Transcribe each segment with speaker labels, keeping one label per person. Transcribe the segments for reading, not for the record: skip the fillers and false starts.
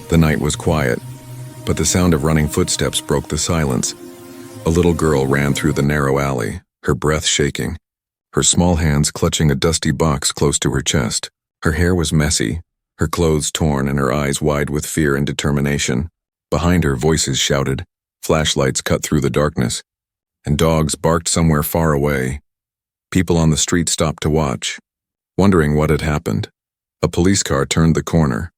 Speaker 1: The night was quiet, but the sound of running footsteps broke the silence. A little girl ran through the narrow alley, her breath shaking, her small hands clutching a dusty box close to her chest. Her hair was messy, her clothes torn and her eyes wide with fear and determination. Behind her, voices shouted, flashlights cut through the darkness, and dogs barked somewhere far away. People on the street stopped to watch, wondering what had happened. A police car turned the corner,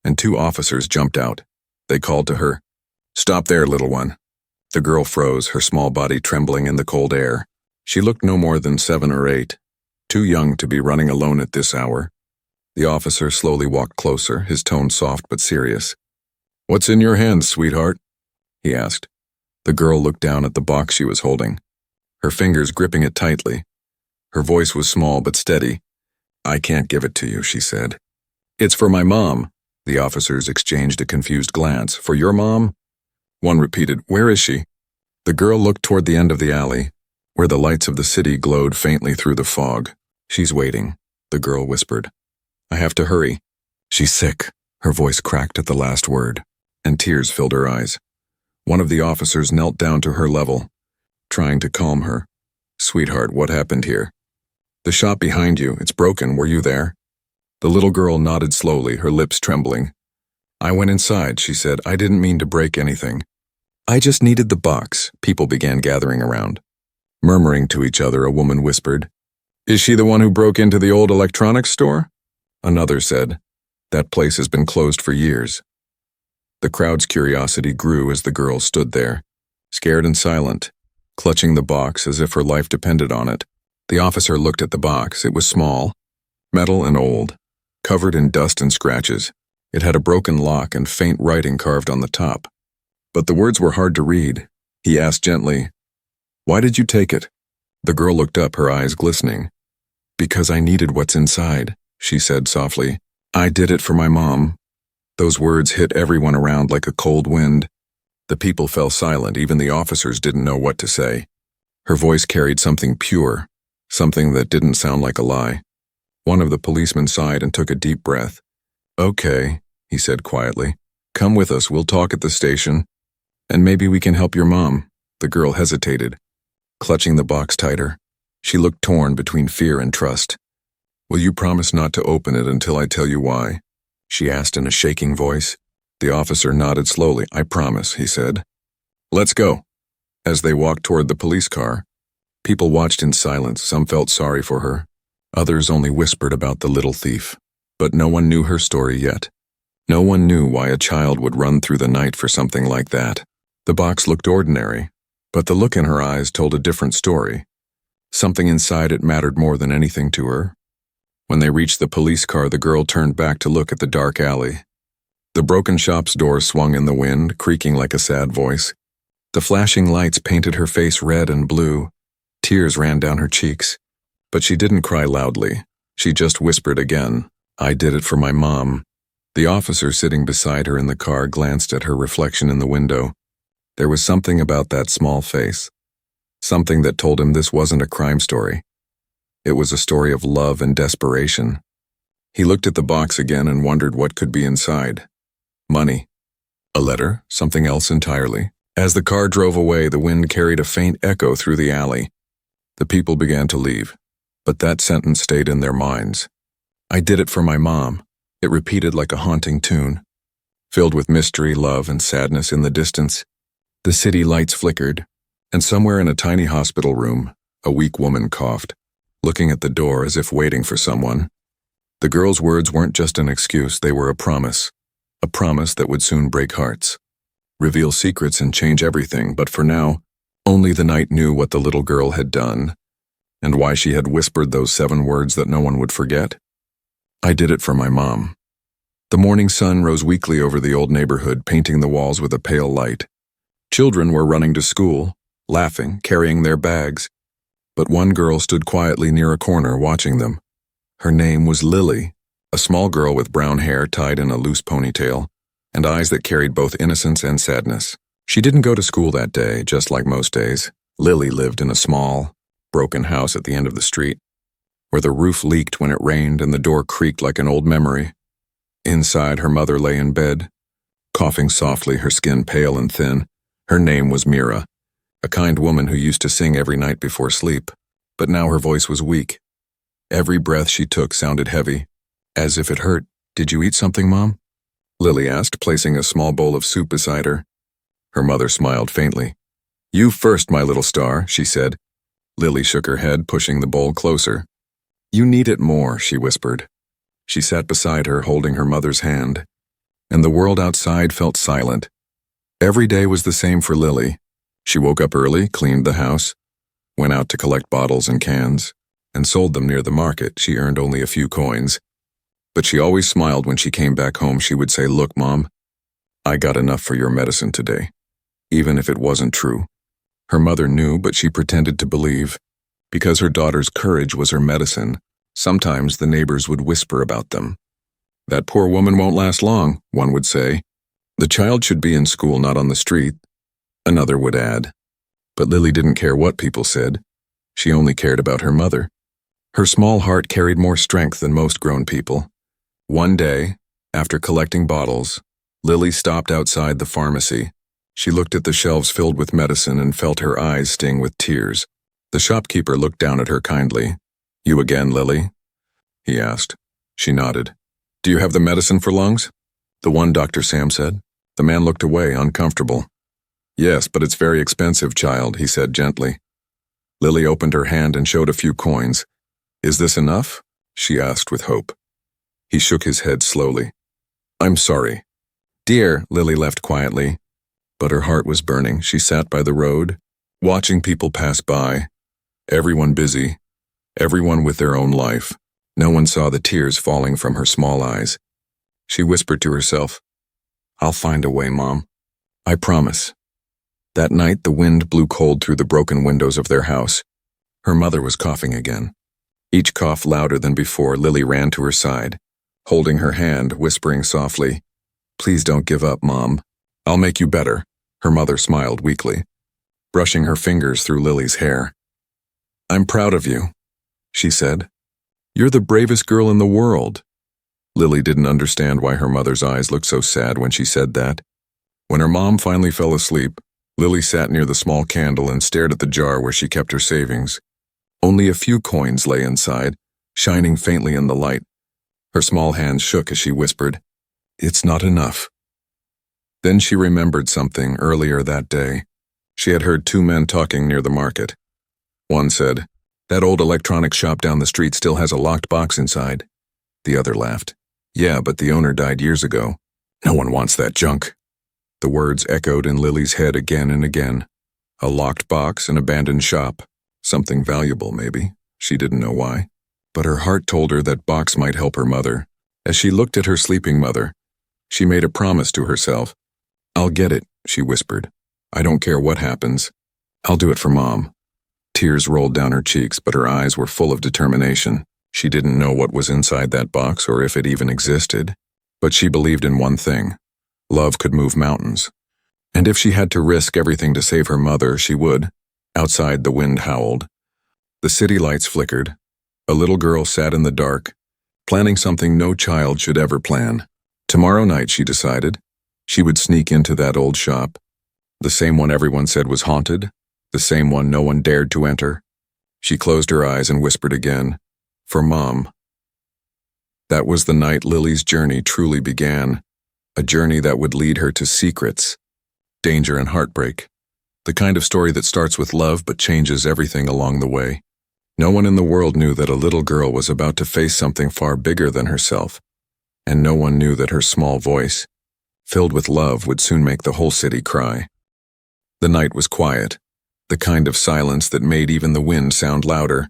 Speaker 1: and 2 officers jumped out. They called to her, "Stop there, little one." The girl froze, her small body trembling in the cold air. She looked no more than 7 or 8, too young to be running alone at this hour. The officer slowly walked closer, his tone soft but serious. "What's in your hands, sweetheart?" he asked. The girl looked down at the box she was holding, her fingers gripping it tightly. Her voice was small but steady. "I can't give it to you," she said. "It's for my mom." The officers exchanged a confused glance. "For your mom?" One repeated, "Where is she?" The girl looked toward the end of the alley, where the lights of the city glowed faintly through the fog. "She's waiting," the girl whispered. "I have to hurry." "She's sick." Her voice cracked at the last word, and tears filled her eyes. One of the officers knelt down to her level, trying to calm her. "Sweetheart, what happened here?" "The shop behind you, it's broken. Were you there?" The little girl nodded slowly, her lips trembling. "I went inside," she said. "I didn't mean to break anything. I just needed the box." People began gathering around. Murmuring to each other, a woman whispered, "Is she the one who broke into the old electronics store?" Another said, "That place has been closed for years." The crowd's curiosity grew as the girl stood there, scared and silent, clutching the box as if her life depended on it. The officer looked at the box. It was small, metal and old, covered in dust and scratches. It had a broken lock and faint writing carved on the top. But the words were hard to read. He asked gently, "Why did you take it?" The girl looked up, her eyes glistening. "Because I needed what's inside," she said softly. "I did it for my mom." Those words hit everyone around like a cold wind. The people fell silent, even the officers didn't know what to say. Her voice carried something pure, something that didn't sound like a lie. One of the policemen sighed and took a deep breath. "Okay," he said quietly. "Come with us, we'll talk at the station. And maybe we can help your mom." The girl hesitated, clutching the box tighter. She looked torn between fear and trust. "Will you promise not to open it until I tell you why?" she asked in a shaking voice. The officer nodded slowly. "I promise," he said. "Let's go." As they walked toward the police car, people watched in silence. Some felt sorry for her. Others only whispered about the little thief. But no one knew her story yet. No one knew why a child would run through the night for something like that. The box looked ordinary, but the look in her eyes told a different story. Something inside it mattered more than anything to her. When they reached the police car, the girl turned back to look at the dark alley. The broken shop's door swung in the wind, creaking like a sad voice. The flashing lights painted her face red and blue. Tears ran down her cheeks. But she didn't cry loudly. She just whispered again, "I did it for my mom." The officer sitting beside her in the car glanced at her reflection in the window. There was something about that small face, something that told him this wasn't a crime story. It was a story of love and desperation. He looked at the box again and wondered what could be inside. Money. A letter? Something else entirely? As the car drove away, the wind carried a faint echo through the alley. The people began to leave, but that sentence stayed in their minds. "I did it for my mom." It repeated like a haunting tune, filled with mystery, love, and sadness in the distance. The city lights flickered, and somewhere in a tiny hospital room, a weak woman coughed, looking at the door as if waiting for someone. The girl's words weren't just an excuse, they were a promise that would soon break hearts, reveal secrets and change everything. But for now, only the night knew what the little girl had done, and why she had whispered those 7 words that no one would forget. "I did it for my mom." The morning sun rose weakly over the old neighborhood, painting the walls with a pale light. Children were running to school, laughing, carrying their bags. But one girl stood quietly near a corner watching them. Her name was Lily, a small girl with brown hair tied in a loose ponytail, and eyes that carried both innocence and sadness. She didn't go to school that day, just like most days. Lily lived in a small, broken house at the end of the street, where the roof leaked when it rained and the door creaked like an old memory. Inside, her mother lay in bed, coughing softly, her skin pale and thin. Her name was Mira, a kind woman who used to sing every night before sleep, but now her voice was weak. Every breath she took sounded heavy, as if it hurt. "Did you eat something, Mom?" Lily asked, placing a small bowl of soup beside her. Her mother smiled faintly. "You first, my little star," she said. Lily shook her head, pushing the bowl closer. "You need it more," she whispered. She sat beside her, holding her mother's hand, and the world outside felt silent. Every day was the same for Lily. She woke up early, cleaned the house, went out to collect bottles and cans, and sold them near the market. She earned only a few coins. But she always smiled when she came back home. She would say, "Look, Mom, I got enough for your medicine today," even if it wasn't true. Her mother knew, but she pretended to believe. Because her daughter's courage was her medicine, sometimes the neighbors would whisper about them. "That poor woman won't last long," one would say. "The child should be in school, not on the street," another would add. But Lily didn't care what people said. She only cared about her mother. Her small heart carried more strength than most grown people. One day, after collecting bottles, Lily stopped outside the pharmacy. She looked at the shelves filled with medicine and felt her eyes sting with tears. The shopkeeper looked down at her kindly. "You again, Lily?" he asked. She nodded. "Do you have the medicine for lungs?" "The one Dr. Sam said." The man looked away, uncomfortable. "Yes, but it's very expensive, child," he said gently. Lily opened her hand and showed a few coins. "Is this enough?" she asked with hope. He shook his head slowly. "I'm sorry." "Dear," Lily left quietly. But her heart was burning. She sat by the road, watching people pass by. Everyone busy, everyone with their own life. No one saw the tears falling from her small eyes. She whispered to herself, "I'll find a way, Mom. I promise." That night, the wind blew cold through the broken windows of their house. Her mother was coughing again. Each cough louder than before, Lily ran to her side, holding her hand, whispering softly, "Please don't give up, Mom. I'll make you better." Her mother smiled weakly, brushing her fingers through Lily's hair. "I'm proud of you," she said. "You're the bravest girl in the world." Lily didn't understand why her mother's eyes looked so sad when she said that. When her mom finally fell asleep, Lily sat near the small candle and stared at the jar where she kept her savings. Only a few coins lay inside, shining faintly in the light. Her small hands shook as she whispered, "It's not enough." Then she remembered something earlier that day. She had heard two men talking near the market. One said, "That old electronics shop down the street still has a locked box inside." The other laughed. "Yeah, but the owner died years ago. No one wants that junk." The words echoed in Lily's head again and again. A locked box, an abandoned shop. Something valuable, maybe. She didn't know why. But her heart told her that box might help her mother. As she looked at her sleeping mother, she made a promise to herself. "I'll get it," she whispered. "I don't care what happens. I'll do it for Mom." Tears rolled down her cheeks, but her eyes were full of determination. She didn't know what was inside that box or if it even existed, but she believed in one thing. Love could move mountains. And if she had to risk everything to save her mother, she would. Outside, the wind howled. The city lights flickered. A little girl sat in the dark, planning something no child should ever plan. Tomorrow night, she decided, she would sneak into that old shop. The same one everyone said was haunted, the same one no one dared to enter. She closed her eyes and whispered again, "For Mom." That was the night Lily's journey truly began. A journey that would lead her to secrets, danger and heartbreak. The kind of story that starts with love but changes everything along the way. No one in the world knew that a little girl was about to face something far bigger than herself. And no one knew that her small voice, filled with love, would soon make the whole city cry. The night was quiet, the kind of silence that made even the wind sound louder.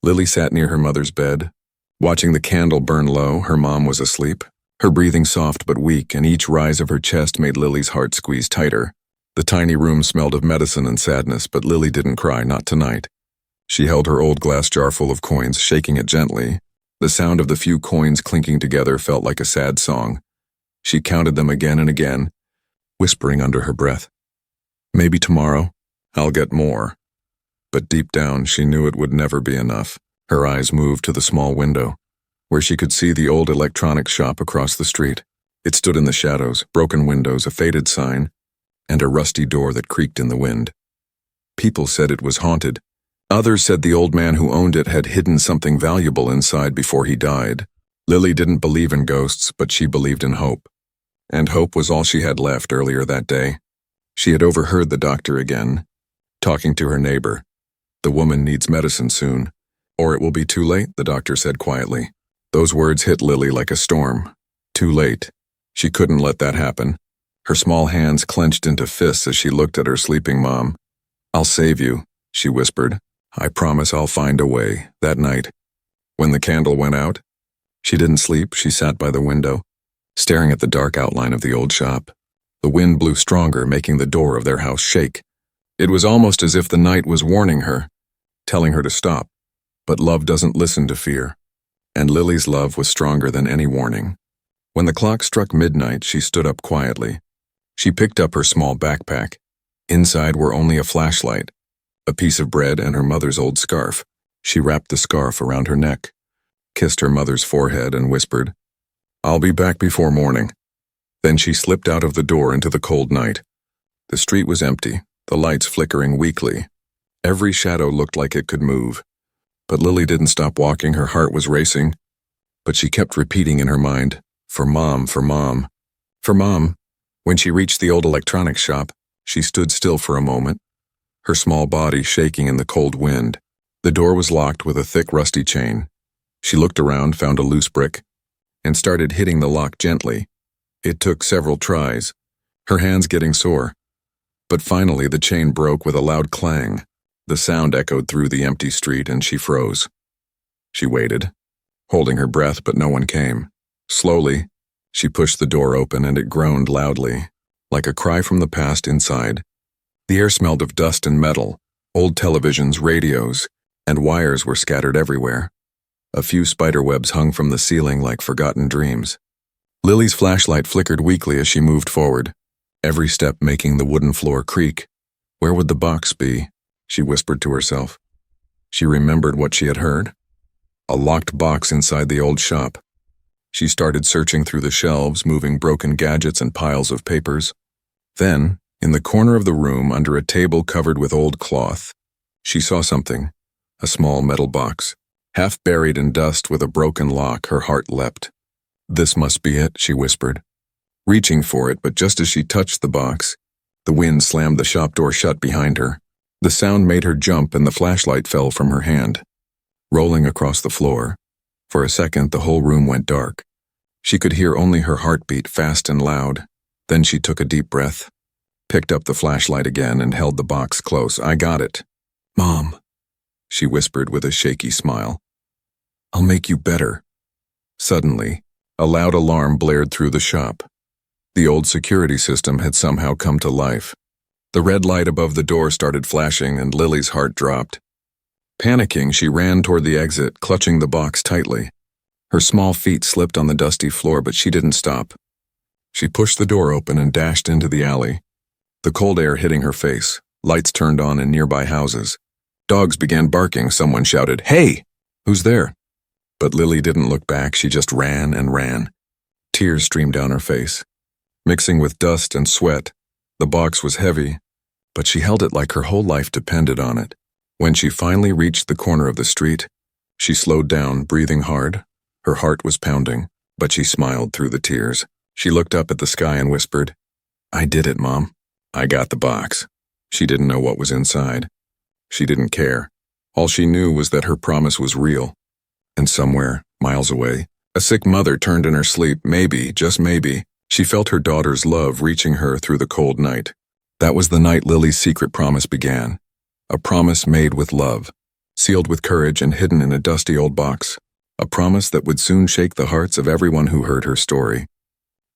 Speaker 1: Lily sat near her mother's bed, watching the candle burn low. Her mom was asleep, her breathing soft but weak, and each rise of her chest made Lily's heart squeeze tighter. The tiny room smelled of medicine and sadness, but Lily didn't cry, not tonight. She held her old glass jar full of coins, shaking it gently. The sound of the few coins clinking together felt like a sad song. She counted them again and again, whispering under her breath, "Maybe tomorrow, I'll get more." But deep down, she knew it would never be enough. Her eyes moved to the small window, where she could see the old electronics shop across the street. It stood in the shadows, broken windows, a faded sign, and a rusty door that creaked in the wind. People said it was haunted. Others said the old man who owned it had hidden something valuable inside before he died. Lily didn't believe in ghosts, but she believed in hope. And hope was all she had left earlier that day. She had overheard the doctor again, talking to her neighbor. The woman needs medicine soon, or it will be too late, the doctor said quietly. Those words hit Lily like a storm. Too late. She couldn't let that happen. Her small hands clenched into fists as she looked at her sleeping mom. I'll save you, she whispered. I promise I'll find a way. That night, when the candle went out, she didn't sleep. She sat by the window, staring at the dark outline of the old shop. The wind blew stronger, making the door of their house shake. It was almost as if the night was warning her, telling her to stop. But love doesn't listen to fear, and Lily's love was stronger than any warning. When the clock struck midnight, she stood up quietly. She picked up her small backpack. Inside were only a flashlight, a piece of bread, and her mother's old scarf. She wrapped the scarf around her neck, kissed her mother's forehead, and whispered, I'll be back before morning. Then she slipped out of the door into the cold night. The street was empty, the lights flickering weakly. Every shadow looked like it could move. But Lily didn't stop walking. Her heart was racing. But she kept repeating in her mind, for Mom, for Mom, for Mom. When she reached the old electronics shop, she stood still for a moment, her small body shaking in the cold wind. The door was locked with a thick, rusty chain. She looked around, found a loose brick, and started hitting the lock gently. It took several tries, her hands getting sore. But finally the chain broke with a loud clang. The sound echoed through the empty street, and she froze. She waited, holding her breath, but no one came. Slowly, she pushed the door open, and it groaned loudly, like a cry from the past inside. The air smelled of dust and metal. Old televisions, radios, and wires were scattered everywhere. A few spider webs hung from the ceiling like forgotten dreams. Lily's flashlight flickered weakly as she moved forward, every step making the wooden floor creak. Where would the box be? She whispered to herself. She remembered what she had heard. A locked box inside the old shop. She started searching through the shelves, moving broken gadgets and piles of papers. Then, in the corner of the room, under a table covered with old cloth, she saw something, a small metal box. Half buried in dust with a broken lock, her heart leapt. This must be it, she whispered, reaching for it, but just as she touched the box, the wind slammed the shop door shut behind her. The sound made her jump, and the flashlight fell from her hand, rolling across the floor. For a second, the whole room went dark. She could hear only her heartbeat, fast and loud. Then she took a deep breath, picked up the flashlight again, and held the box close. I got it. Mom, she whispered with a shaky smile. I'll make you better. Suddenly, a loud alarm blared through the shop. The old security system had somehow come to life. The red light above the door started flashing, and Lily's heart dropped. Panicking, she ran toward the exit, clutching the box tightly. Her small feet slipped on the dusty floor, but she didn't stop. She pushed the door open and dashed into the alley, the cold air hitting her face. Lights turned on in nearby houses. Dogs began barking. Someone shouted, "Hey! Who's there?" But Lily didn't look back. She just ran and ran. Tears streamed down her face, mixing with dust and sweat. The box was heavy, but she held it like her whole life depended on it. When she finally reached the corner of the street, she slowed down, breathing hard. Her heart was pounding, but she smiled through the tears. She looked up at the sky and whispered, "I did it, Mom. I got the box." She didn't know what was inside. She didn't care. All she knew was that her promise was real. And somewhere, miles away, a sick mother turned in her sleep. Maybe, just maybe, she felt her daughter's love reaching her through the cold night. That was the night Lily's secret promise began. A promise made with love, sealed with courage and hidden in a dusty old box. A promise that would soon shake the hearts of everyone who heard her story.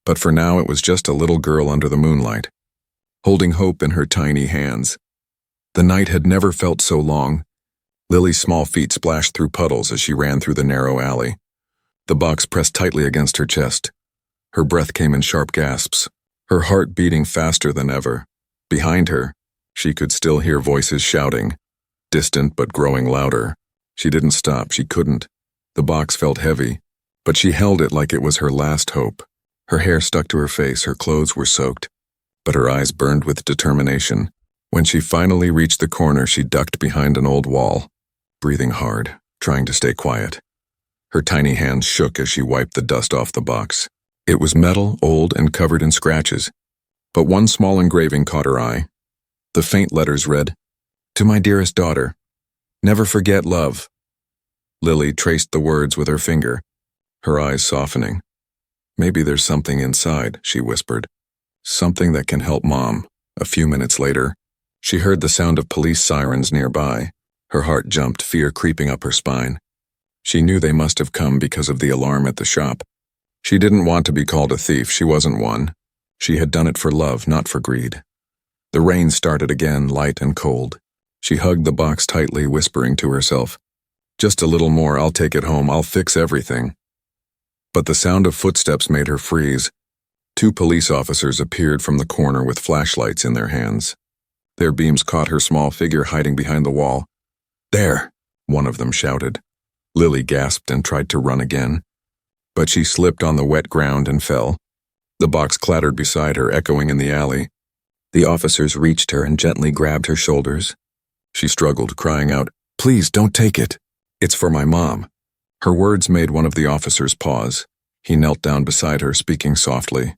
Speaker 1: But for now, it was just a little girl under the moonlight, holding hope in her tiny hands. The night had never felt so long. Lily's small feet splashed through puddles as she ran through the narrow alley. The box pressed tightly against her chest. Her breath came in sharp gasps, her heart beating faster than ever. Behind her, she could still hear voices shouting, distant but growing louder. She didn't stop. She couldn't. The box felt heavy, but she held it like it was her last hope. Her hair stuck to her face, her clothes were soaked, but her eyes burned with determination. When she finally reached the corner, she ducked behind an old wall, breathing hard, trying to stay quiet. Her tiny hands shook as she wiped the dust off the box. It was metal, old, and covered in scratches, but one small engraving caught her eye. The faint letters read, "To my dearest daughter, never forget love." Lily traced the words with her finger, her eyes softening. "Maybe there's something inside," she whispered. "Something that can help Mom." A few minutes later, she heard the sound of police sirens nearby. Her heart jumped, fear creeping up her spine. She knew they must have come because of the alarm at the shop. She didn't want to be called a thief, she wasn't one. She had done it for love, not for greed. The rain started again, light and cold. She hugged the box tightly, whispering to herself, "Just a little more, I'll take it home, I'll fix everything." But the sound of footsteps made her freeze. 2 police officers appeared from the corner with flashlights in their hands. Their beams caught her small figure hiding behind the wall. "There!" one of them shouted. Lily gasped and tried to run again, but she slipped on the wet ground and fell. The box clattered beside her, echoing in the alley. The officers reached her and gently grabbed her shoulders. She struggled, crying out, "Please, don't take it. It's for my mom." Her words made one of the officers pause. He knelt down beside her, speaking softly.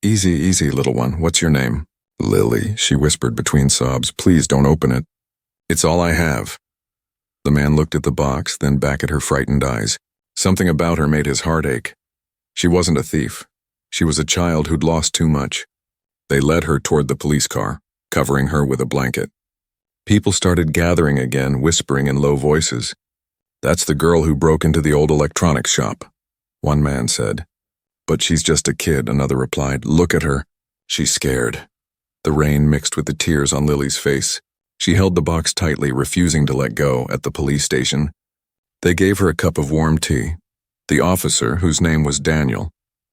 Speaker 1: "Easy, easy, little one. What's your name?" "Lily," she whispered between sobs. "Please don't open it. It's all I have." The man looked at the box, then back at her frightened eyes. Something about her made his heart ache. She wasn't a thief. She was a child who'd lost too much. They led her toward the police car, covering her with a blanket. People started gathering again, whispering in low voices. "That's the girl who broke into the old electronics shop," one man said. "But she's just a kid," another replied. "Look at her. She's scared." The rain mixed with the tears on Lily's face. She held the box tightly, refusing to let go. At the police station, they gave her a cup of warm tea. The officer, whose name was Daniel,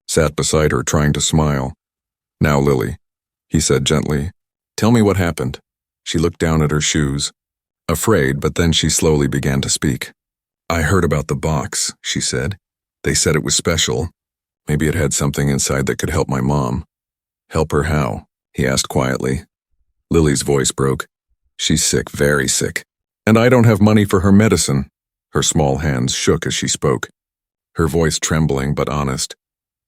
Speaker 1: sat beside her, trying to smile. "Now, Lily," he said gently, "tell me what happened." She looked down at her shoes, afraid, but then she slowly began to speak. "I heard about the box," she said. "They said it was special. Maybe it had something inside that could help my mom." "Help her how?" he asked quietly. Lily's voice broke. "She's sick, very sick. And I don't have money for her medicine." Her small hands shook as she spoke, her voice trembling but honest.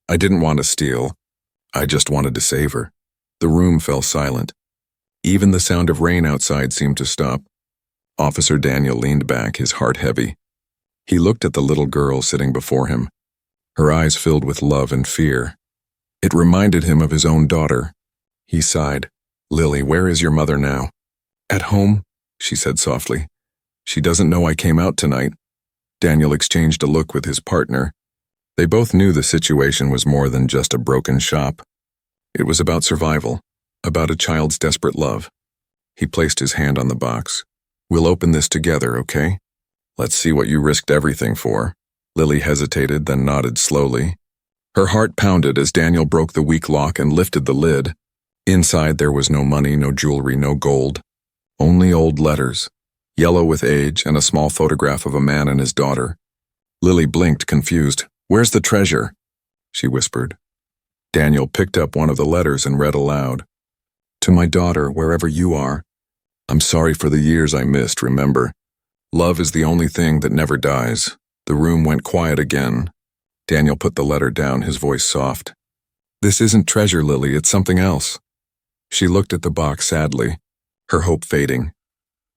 Speaker 1: "I didn't want to steal. I just wanted to save her." The room fell silent. Even the sound of rain outside seemed to stop. Officer Daniel leaned back, his heart heavy. He looked at the little girl sitting before him, her eyes filled with love and fear. It reminded him of his own daughter. He sighed. "Lily, where is your mother now?" "At home," she said softly. "She doesn't know I came out tonight." Daniel exchanged a look with his partner. They both knew the situation was more than just a broken shop. It was about survival, about a child's desperate love. He placed his hand on the box. "We'll open this together, okay? Let's see what you risked everything for." Lily hesitated, then nodded slowly. Her heart pounded as Daniel broke the weak lock and lifted the lid. Inside there was no money, no jewelry, no gold. Only old letters, yellow with age, and a small photograph of a man and his daughter. Lily blinked, confused. "Where's the treasure?" she whispered. Daniel picked up one of the letters and read aloud. "To my daughter, wherever you are. I'm sorry for the years I missed, remember. Love is the only thing that never dies." The room went quiet again. Daniel put the letter down, his voice soft. "This isn't treasure, Lily, it's something else." She looked at the box sadly, her hope fading.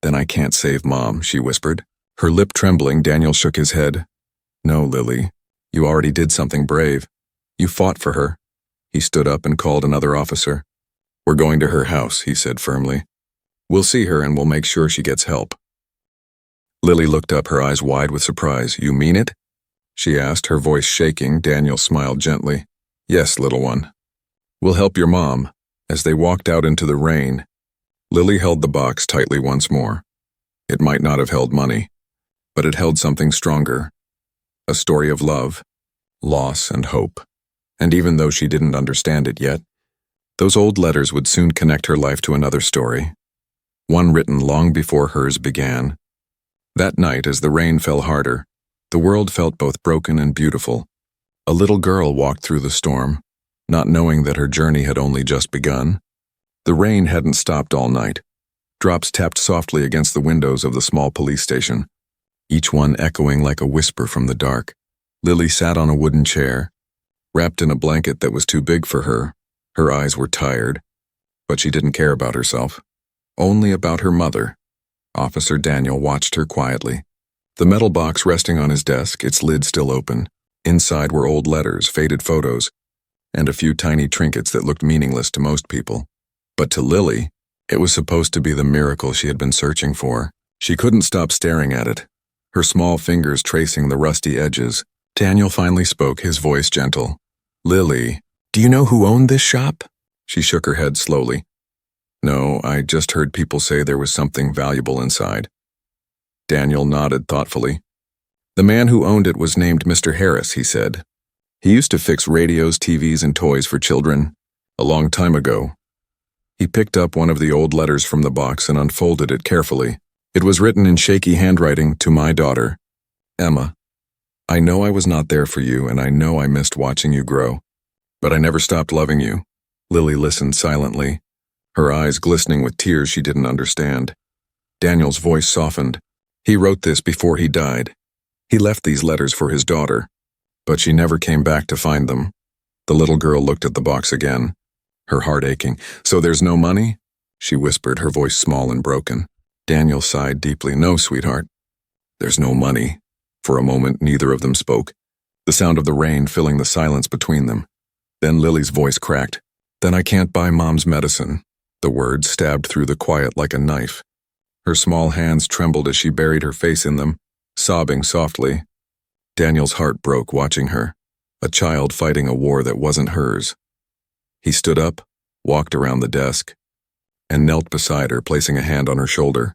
Speaker 1: "Then I can't save Mom," she whispered. Her lip trembling, Daniel shook his head. "No, Lily, you already did something brave. You fought for her." He stood up and called another officer. "We're going to her house," he said firmly. "We'll see her and we'll make sure she gets help." Lily looked up, her eyes wide with surprise. "You mean it?" she asked, her voice shaking. Daniel smiled gently. "Yes, little one. We'll help your mom." As they walked out into the rain, Lily held the box tightly once more. It might not have held money, but it held something stronger. A story of love, loss, and hope. And even though she didn't understand it yet, those old letters would soon connect her life to another story, one written long before hers began. That night, as the rain fell harder, the world felt both broken and beautiful. A little girl walked through the storm, not knowing that her journey had only just begun. The rain hadn't stopped all night. Drops tapped softly against the windows of the small police station, each one echoing like a whisper from the dark. Lily sat on a wooden chair, wrapped in a blanket that was too big for her. Her eyes were tired, but she didn't care about herself, only about her mother. Officer Daniel watched her quietly. The metal box resting on his desk, its lid still open. Inside were old letters, faded photos, and a few tiny trinkets that looked meaningless to most people. But to Lily, it was supposed to be the miracle she had been searching for. She couldn't stop staring at it, her small fingers tracing the rusty edges. Daniel finally spoke, his voice gentle. "Lily, do you know who owned this shop?" She shook her head slowly. "No, I just heard people say there was something valuable inside." Daniel nodded thoughtfully. "The man who owned it was named Mr. Harris," he said. "He used to fix radios, TVs, and toys for children. A long time ago." He picked up one of the old letters from the box and unfolded it carefully. It was written in shaky handwriting to my daughter, Emma. "I know I was not there for you, and I know I missed watching you grow. But I never stopped loving you." Lily listened silently, her eyes glistening with tears she didn't understand. Daniel's voice softened. "He wrote this before he died. He left these letters for his daughter, but she never came back to find them." The little girl looked at the box again, her heart aching. "So there's no money?" she whispered, her voice small and broken. Daniel sighed deeply. "No, sweetheart. There's no money." For a moment, neither of them spoke, the sound of the rain filling the silence between them. Then Lily's voice cracked. "Then I can't buy Mom's medicine." The words stabbed through the quiet like a knife. Her small hands trembled as she buried her face in them, sobbing softly. Daniel's heart broke watching her, a child fighting a war that wasn't hers. He stood up, walked around the desk, and knelt beside her, placing a hand on her shoulder.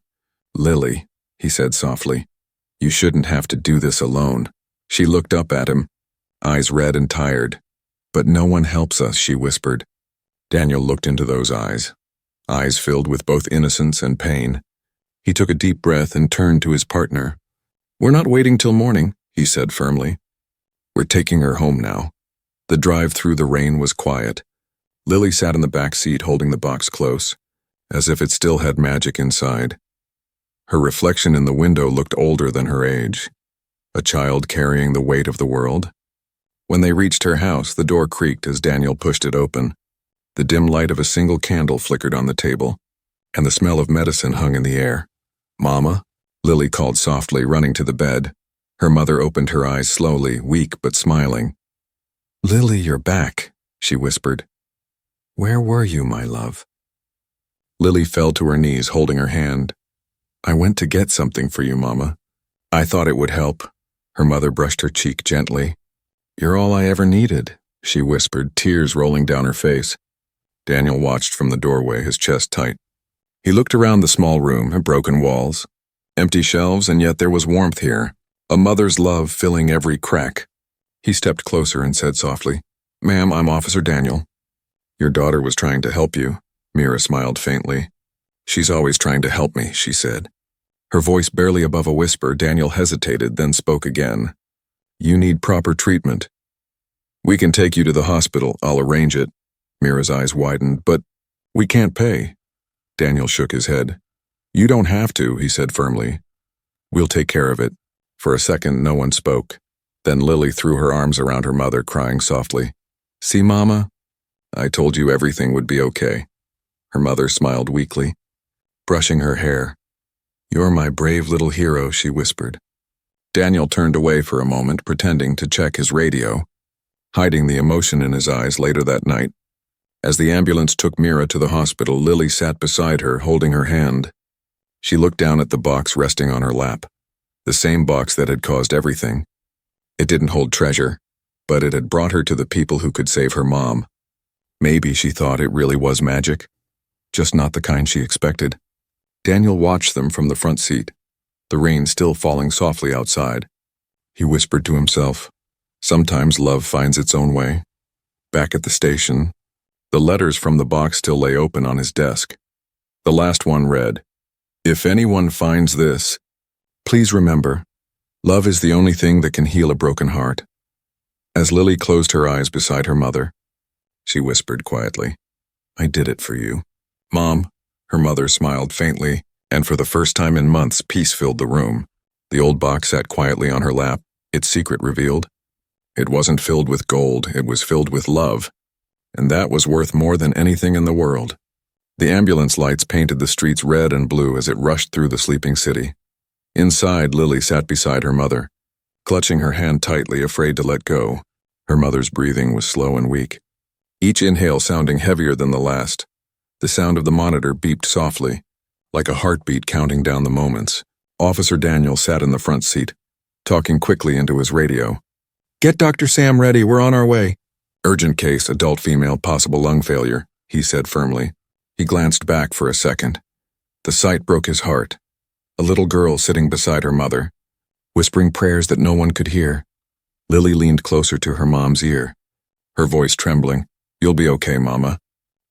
Speaker 1: "Lily," he said softly, "you shouldn't have to do this alone." She looked up at him, eyes red and tired. "But no one helps us," she whispered. Daniel looked into those eyes filled with both innocence and pain. He took a deep breath and turned to his partner. "We're not waiting till morning," he said firmly. "We're taking her home now." The drive through the rain was quiet. Lily sat in the back seat holding the box close, as if it still had magic inside. Her reflection in the window looked older than her age, a child carrying the weight of the world. When they reached her house, the door creaked as Daniel pushed it open. The dim light of a single candle flickered on the table, and the smell of medicine hung in the air. "Mama?" Lily called softly, running to the bed. Her mother opened her eyes slowly, weak but smiling. "Lily, you're back," she whispered. "Where were you, my love?" Lily fell to her knees, holding her hand. "I went to get something for you, Mama. I thought it would help." Her mother brushed her cheek gently. "You're all I ever needed," she whispered, tears rolling down her face. Daniel watched from the doorway, his chest tight. He looked around the small room, broken walls, empty shelves, and yet there was warmth here, a mother's love filling every crack. He stepped closer and said softly, "Ma'am, I'm Officer Daniel." "Your daughter was trying to help you." Mira smiled faintly. "She's always trying to help me," she said. Her voice barely above a whisper. Daniel hesitated, then spoke again. "You need proper treatment. We can take you to the hospital. I'll arrange it." Mira's eyes widened. "But we can't pay." Daniel shook his head. "You don't have to," he said firmly. "We'll take care of it." For a second, no one spoke. Then Lily threw her arms around her mother, crying softly. "See, Mama? I told you everything would be okay." Her mother smiled weakly, brushing her hair. "You're my brave little hero," she whispered. Daniel turned away for a moment, pretending to check his radio, hiding the emotion in his eyes. Later that night, as the ambulance took Mira to the hospital, Lily sat beside her, holding her hand. She looked down at the box resting on her lap, the same box that had caused everything. It didn't hold treasure, but it had brought her to the people who could save her mom. Maybe she thought it really was magic, just not the kind she expected. Daniel watched them from the front seat, the rain still falling softly outside. He whispered to himself, "Sometimes love finds its own way." Back at the station, the letters from the box still lay open on his desk. The last one read, "If anyone finds this, please remember, love is the only thing that can heal a broken heart." As Lily closed her eyes beside her mother, she whispered quietly. I did it for you. Mom, her mother smiled faintly, and for the first time in months, peace filled the room. The old box sat quietly on her lap, its secret revealed. It wasn't filled with gold, it was filled with love, and that was worth more than anything in the world. The ambulance lights painted the streets red and blue as it rushed through the sleeping city. Inside, Lily sat beside her mother, clutching her hand tightly, afraid to let go. Her mother's breathing was slow and weak, each inhale sounding heavier than the last. The sound of the monitor beeped softly, like a heartbeat counting down the moments. Officer Daniel sat in the front seat, talking quickly into his radio. Get Dr. Sam ready, we're on our way. Urgent case, adult female, possible lung failure, he said firmly. He glanced back for a second. The sight broke his heart. A little girl sitting beside her mother, whispering prayers that no one could hear. Lily leaned closer to her mom's ear, her voice trembling. You'll be okay, Mama.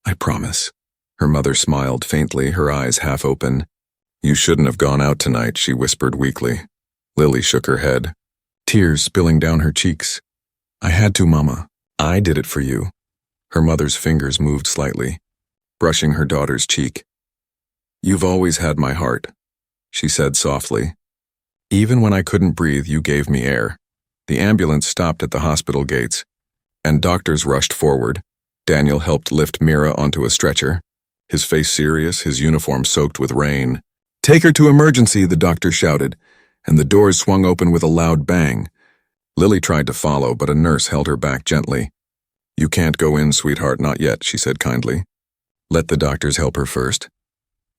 Speaker 1: I promise. Her mother smiled faintly, her eyes half open. You shouldn't have gone out tonight, she whispered weakly. Lily shook her head, tears spilling down her cheeks. I had to, Mama. I did it for you. Her mother's fingers moved slightly, brushing her daughter's cheek. You've always had my heart, she said softly. Even when I couldn't breathe, you gave me air. The ambulance stopped at the hospital gates, and doctors rushed forward. Daniel helped lift Mira onto a stretcher, his face serious, his uniform soaked with rain. Take her to emergency, the doctor shouted, and the doors swung open with a loud bang. Lily tried to follow, but a nurse held her back gently. You can't go in, sweetheart, not yet, she said kindly. Let the doctors help her first.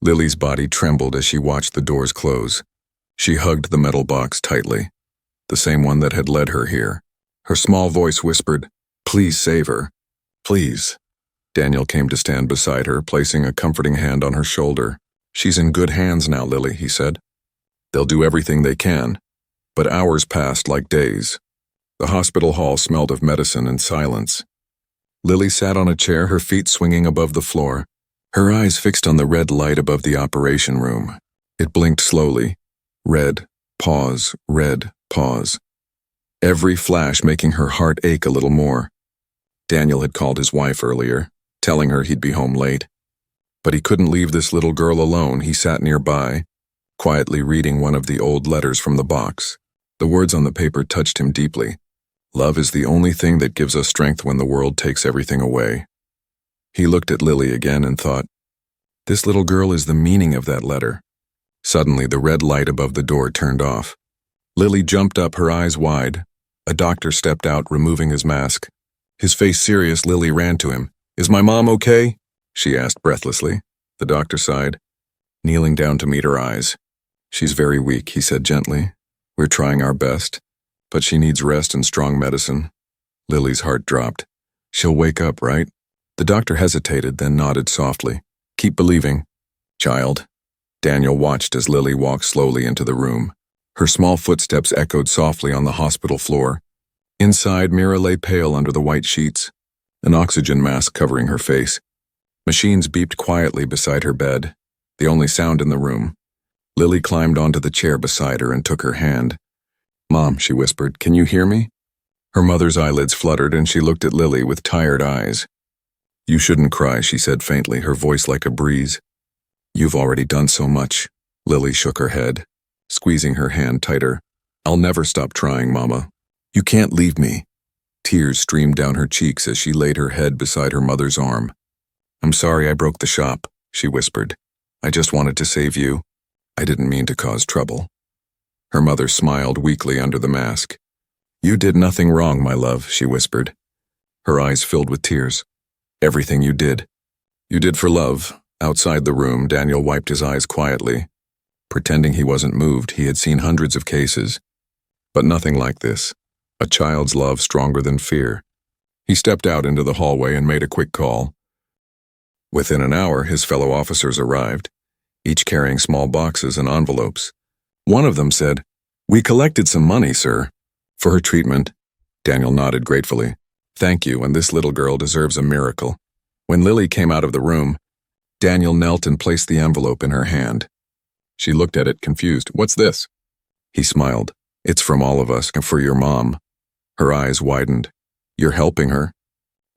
Speaker 1: Lily's body trembled as she watched the doors close. She hugged the metal box tightly, the same one that had led her here. Her small voice whispered, Please save her. Please. Daniel came to stand beside her, placing a comforting hand on her shoulder. She's in good hands now, Lily, he said. They'll do everything they can. But hours passed like days. The hospital hall smelled of medicine and silence. Lily sat on a chair, her feet swinging above the floor, her eyes fixed on the red light above the operation room. It blinked slowly. Red, pause, red, pause. Every flash making her heart ache a little more. Daniel had called his wife earlier, telling her he'd be home late. But he couldn't leave this little girl alone. He sat nearby, quietly reading one of the old letters from the box. The words on the paper touched him deeply. Love is the only thing that gives us strength when the world takes everything away. He looked at Lily again and thought, this little girl is the meaning of that letter. Suddenly, the red light above the door turned off. Lily jumped up, her eyes wide. A doctor stepped out, removing his mask. His face serious, Lily ran to him. Is my mom okay? She asked breathlessly. The doctor sighed, kneeling down to meet her eyes. She's very weak, he said gently. We're trying our best, but she needs rest and strong medicine. Lily's heart dropped. She'll wake up, right? The doctor hesitated, then nodded softly. Keep believing, child. Daniel watched as Lily walked slowly into the room. Her small footsteps echoed softly on the hospital floor. Inside, Mira lay pale under the white sheets, an oxygen mask covering her face. Machines beeped quietly beside her bed, the only sound in the room. Lily climbed onto the chair beside her and took her hand. Mom, she whispered, can you hear me? Her mother's eyelids fluttered and she looked at Lily with tired eyes. You shouldn't cry, she said faintly, her voice like a breeze. You've already done so much. Lily shook her head, squeezing her hand tighter. I'll never stop trying, Mama. You can't leave me. Tears streamed down her cheeks as she laid her head beside her mother's arm. I'm sorry I broke the shop, she whispered. I just wanted to save you. I didn't mean to cause trouble. Her mother smiled weakly under the mask. You did nothing wrong, my love, she whispered. Her eyes filled with tears. Everything you did for love. Outside the room, Daniel wiped his eyes quietly. Pretending he wasn't moved, he had seen hundreds of cases. But nothing like this. A child's love stronger than fear. He stepped out into the hallway and made a quick call. Within an hour, his fellow officers arrived, each carrying small boxes and envelopes. One of them said, We collected some money, sir. For her treatment. Daniel nodded gratefully. Thank you, and this little girl deserves a miracle. When Lily came out of the room, Daniel knelt and placed the envelope in her hand. She looked at it, confused. What's this? He smiled. It's from all of us, and for your mom. Her eyes widened. You're helping her?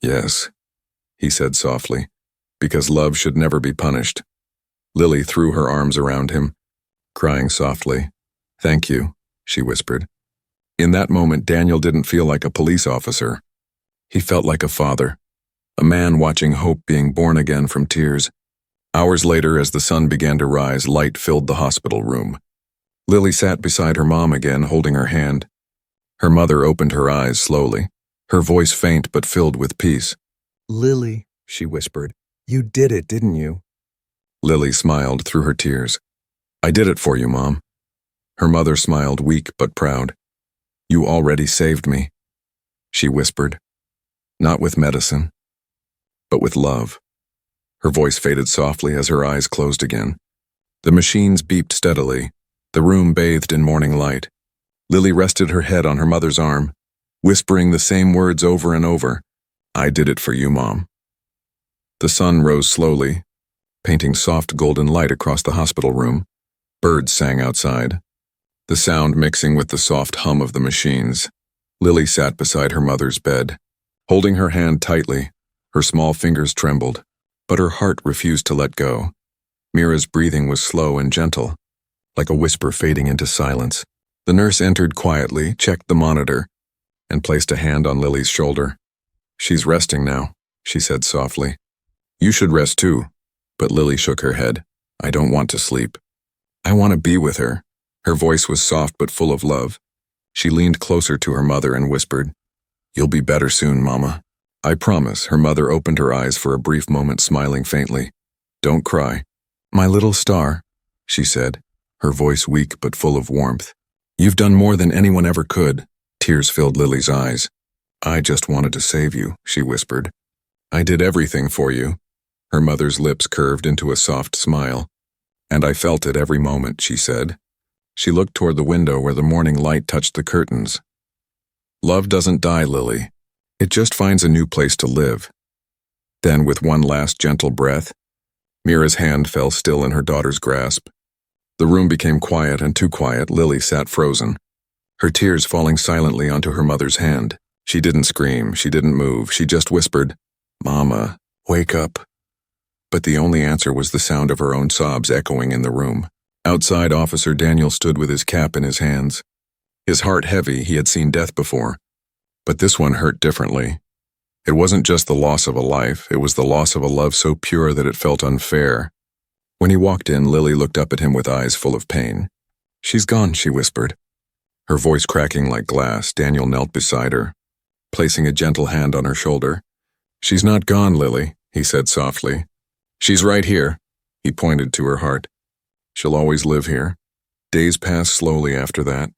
Speaker 1: Yes. he said softly, because love should never be punished. Lily threw her arms around him, crying softly. Thank you, she whispered. In that moment, Daniel didn't feel like a police officer. He felt like a father, a man watching hope being born again from tears. Hours later, as the sun began to rise, light filled the hospital room. Lily sat beside her mom again, holding her hand. Her mother opened her eyes slowly, her voice faint but filled with peace.
Speaker 2: Lily,
Speaker 1: She whispered.
Speaker 2: you did it, didn't you?
Speaker 1: Lily smiled through her tears. I did it for you, Mom. Her mother smiled, weak but proud. You already saved me, she whispered. Not with medicine, but with love. Her voice faded softly as her eyes closed again. The machines beeped steadily, the room bathed in morning light. Lily rested her head on her mother's arm, whispering the same words over and over. I did it for you, Mom. The sun rose slowly, painting soft golden light across the hospital room. Birds sang outside, the sound mixing with the soft hum of the machines. Lily sat beside her mother's bed, holding her hand tightly. Her small fingers trembled, but her heart refused to let go. Mira's breathing was slow and gentle, like a whisper fading into silence. The nurse entered quietly, checked the monitor, and placed a hand on Lily's shoulder. She's resting now, she said softly. You should rest too. But Lily shook her head. I don't want to sleep. I want to be with her. Her voice was soft but full of love. She leaned closer to her mother and whispered, You'll be better soon, Mama. I promise. Her mother opened her eyes for a brief moment, smiling faintly. Don't cry. My little star, she said, her voice weak but full of warmth. You've done more than anyone ever could. Tears filled Lily's eyes. I just wanted to save you, she whispered. I did everything for you. Her mother's lips curved into a soft smile. And I felt it every moment, she said. She looked toward the window where the morning light touched the curtains. Love doesn't die, Lily. It just finds a new place to live. Then, with one last gentle breath, Mira's hand fell still in her daughter's grasp. The room became quiet, and too quiet. Lily sat frozen, her tears falling silently onto her mother's hand. She didn't scream, she didn't move, she just whispered, Mama, wake up. But the only answer was the sound of her own sobs echoing in the room. Outside, Officer Daniel stood with his cap in his hands. His heart heavy. He had seen death before. But this one hurt differently. It wasn't just the loss of a life, it was the loss of a love so pure that it felt unfair. When he walked in, Lily looked up at him with eyes full of pain. She's gone, she whispered. Her voice cracking like glass, Daniel knelt beside her, placing a gentle hand on her shoulder. She's not gone, Lily, he said softly. She's right here, he pointed to her heart. She'll always live here. Days passed slowly after that.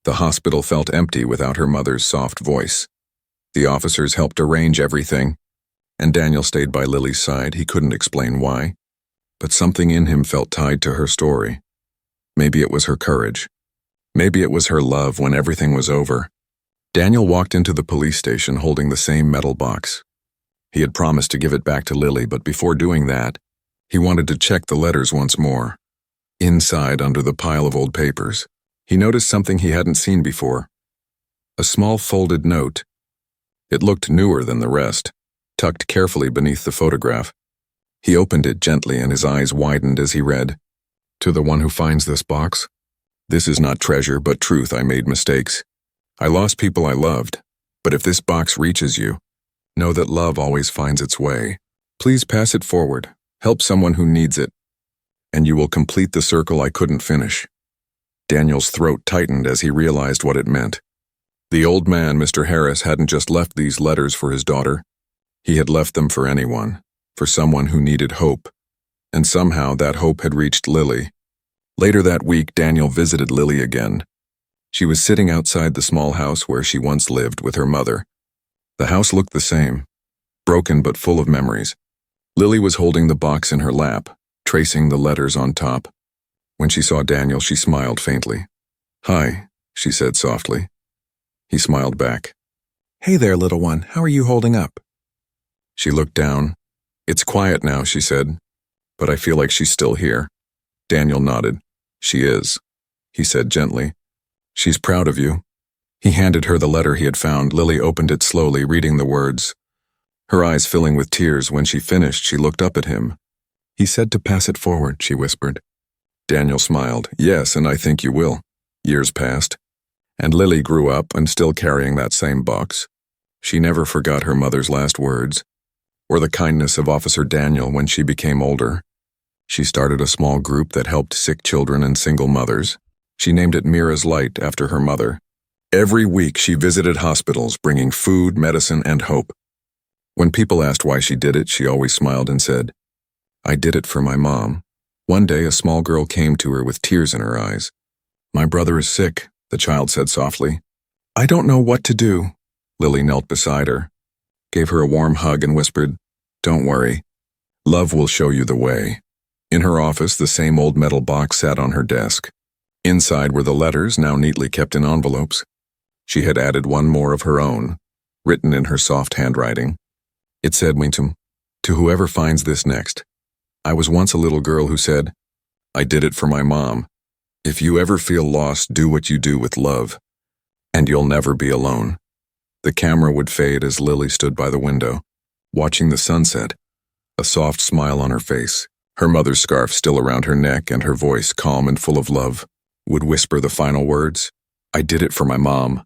Speaker 1: The hospital felt empty without her mother's soft voice. The officers helped arrange everything, and Daniel stayed by Lily's side. He couldn't explain why, but something in him felt tied to her story. Maybe it was her courage. Maybe it was her love when everything was over. Daniel walked into the police station holding the same metal box. He had promised to give it back to Lily, but before doing that, he wanted to check the letters once more. Inside, under the pile of old papers, he noticed something he hadn't seen before. A small folded note. It looked newer than the rest, tucked carefully beneath the photograph. He opened it gently and his eyes widened as he read. To the one who finds this box, this is not treasure but truth. I made mistakes. I lost people I loved, but if this box reaches you, know that love always finds its way. Please pass it forward. Help someone who needs it, and you will complete the circle I couldn't finish. Daniel's throat tightened as he realized what it meant. The old man, Mr. Harris, hadn't just left these letters for his daughter. He had left them for anyone, for someone who needed hope. And somehow that hope had reached Lily. Later that week, Daniel visited Lily again. She was sitting outside the small house where she once lived with her mother. The house looked the same, broken but full of memories. Lily was holding the box in her lap, tracing the letters on top. When she saw Daniel, she smiled faintly. Hi, she said softly. He smiled back. Hey there, little one. How are you holding up? She looked down. It's quiet now, she said, but I feel like she's still here. Daniel nodded. She is, he said gently. She's proud of you. He handed her the letter he had found. Lily opened it slowly, reading the words. her eyes filling with tears. When she finished, she looked up at him. "He said to pass it forward," she whispered. Daniel smiled. "Yes, and I think you will." Years passed, and Lily grew up and still carrying that same box. She never forgot her mother's last words, or the kindness of Officer Daniel when she became older. She started a small group that helped sick children and single mothers. She named it Mira's Light after her mother. Every week she visited hospitals, bringing food, medicine, and hope. When people asked why she did it, she always smiled and said, "I did it for my mom." One day, a small girl came to her with tears in her eyes. "My brother is sick," the child said softly. "I don't know what to do." Lily knelt beside her, gave her a warm hug, and whispered, "Don't worry. Love will show you the way." In her office, the same old metal box sat on her desk. Inside were the letters, now neatly kept in envelopes. She had added one more of her own, written in her soft handwriting. It said, "Winktum, to whoever finds this next. I was once a little girl who said, 'I did it for my mom.' If you ever feel lost, do what you do with love, and you'll never be alone." The camera would fade as Lily stood by the window, watching the sunset, a soft smile on her face. Her mother's scarf still around her neck, and her voice, calm and full of love, would whisper the final words, "I did it for my mom."